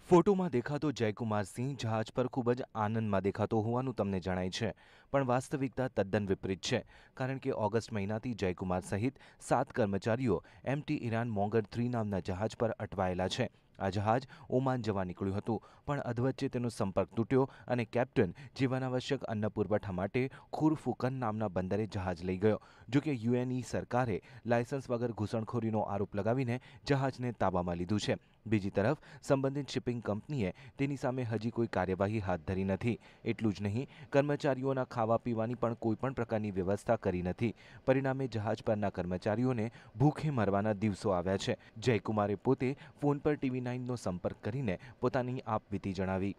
ફોટોમાં દેખાતો જયકુમાર સિંહ જહાજ પર ખૂબ જ આનંદમાં દેખાતો હોવાનું તમને જણાય છે, પણ વાસ્તવિકતા તદ્દન વિપરીત છે. કારણ કે ઓગસ્ટ મહિનાથી જયકુમાર સહિત 7 કર્મચારીઓ MT ઈરાન મોંગર 3 નામના જહાજ પર અટવાયેલા છે. આ જહાજ ઓમાન જવા નીકળ્યું હતું, પણ અધવચ્ચે તેનો સંપર્ક તૂટ્યો અને કેપ્ટન જીવનાવશ્યક અન્ન પુરવઠા માટે ખુરફુકન નામના બંદરે જહાજ લઈ ગયો. જોકે UAE સરકારે લાયસન્સ વગર ઘૂસણખોરીનો આરોપ લગાવીને જહાજને તાબામાં લીધું છે. બીજી તરફ સંબંધિત શિપિંગ કંપનીએ તેની સામે હજી કોઈ કાર્યવાહી હાથ ધરી નથી. એટલું જ નહીં, કર્મચારીઓના ખાવા પીવાની પણ કોઈપણ પ્રકારની વ્યવસ્થા કરી નથી. પરિણામે જહાજ પરના કર્મચારીઓને ભૂખે મરવાના દિવસો આવ્યા છે. જયકુમારે પોતે ફોન પર TV9નો સંપર્ક કરીને પોતાની આપવીતી જણાવી.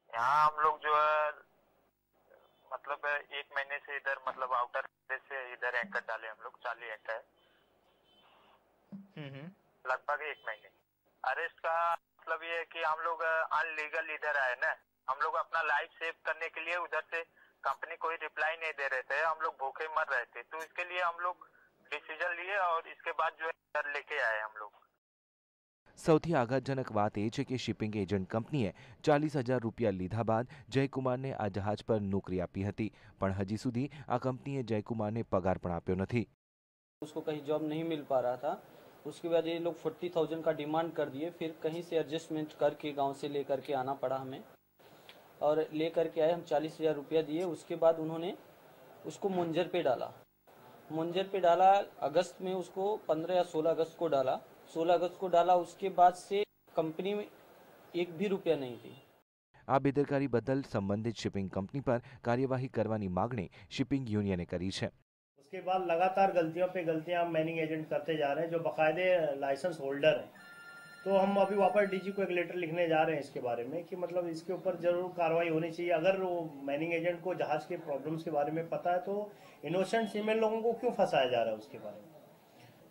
यहाँ हम लोग जो है मतलब 1 महीने से इधर मतलब आउटर से इधर एंकर डाले हम लोग 40 एंकर लगभग 1 महीने। अरेस्ट का मतलब ये है कि हम लोग अनलीगल इधर आए ना, हम लोग अपना लाइफ सेव करने के लिए उधर से कंपनी कोई रिप्लाई नहीं दे रहे थे, हम लोग भूखे मर रहे थे, तो इसके लिए हम लोग डिसीजन लिए और इसके बाद जो है इधर लेके आए हम लोग। સૌથી આઘાતજનક વાત એ છે કે શિપિંગ એજન્ટ કંપનીએ 40,000 રૂપિયા લીધા બાદ જયકુમારને આ જહાજ પર નોકરી આપી હતી, પણ હજી સુધી આ કંપનીએ જયકુમારને પગાર પણ આપ્યો નથી. उसको कहीं जॉब नहीं मिल पा रहा था, उसके बाद ये लोग 40,000 का डिमांड कर दिए। फिर कहीं से एडजस्टमेंट करके गांव से लेकर के आना पड़ा हमें, और लेकर के आए। हम 40,000 रुपया दिए। उसके बाद उन्होंने उसको मुंजर पे डाला। मुंजर पे डाला अगस्त में, उसको 15 या 16 अगस्त को डाला। 16 अगस्त को डाला, उसके बाद से कंपनी में एक भी रुपया नहीं थी। આ બેદરકારી બદલ સંબંધિત શિપિંગ કંપની પર કાર્યવાહી કરવાની માગણી શિપિંગ યુનિયને કરી છે. उसके बाद लगातार गलतियों पे गलतियां मैनिंग एजेंट करते जा रहे हैं जो बाकायदे लाइसेंस होल्डर हैं। तो हम अभी वापस DG को एक लेटर लिखने जा रहे हैं इसके बारे में कि मतलब इसके ऊपर ज़रूर कार्रवाई होनी चाहिए। अगर वो मैनिंग एजेंट को जहाज़ के प्रॉब्लम्स के बारे में पता है तो इनोसेंट फीमेल लोगों को क्यों फंसाया जा रहा है उसके बारे में।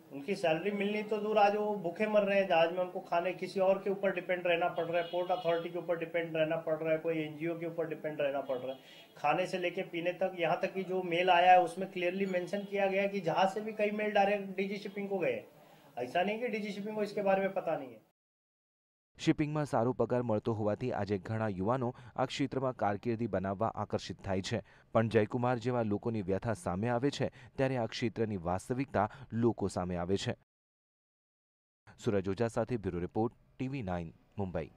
उनकी सैलरी मिलनी तो दूर, आज वो भूखे मर रहे हैं जहाज में, उनको खाने किसी और के ऊपर डिपेंड रहना पड़ रहा है, पोर्ट अथॉरिटी के ऊपर डिपेंड रहना पड़ रहा है, कोई NGO के ऊपर डिपेंड रहना पड़ रहा है, खाने से लेके पीने तक। यहाँ तक कि जो मेल आया है उसमें क्लियरली मेंशन किया गया कि जहाज से भी कई मेल डायरेक्ट DG शिपिंग को गए। ऐसा नहीं कि DG शिपिंग को इसके बारे में पता नहीं है। શિપિંગમાં સારો પગાર મળતો હોવાથી આજે ઘણા યુવાનો આ ક્ષેત્રમાં કારકિર્દી બનાવવા આકર્ષિત થાય છે, પણ જયકુમાર જેવા લોકોની વ્યથા સામે આવે છે ત્યારે આ ક્ષેત્રની વાસ્તવિકતા લોકો સામે આવે છે. સુરજ ઓઝા સાથે બ્યુરો રિપોર્ટ, TV9 મુંબઈ.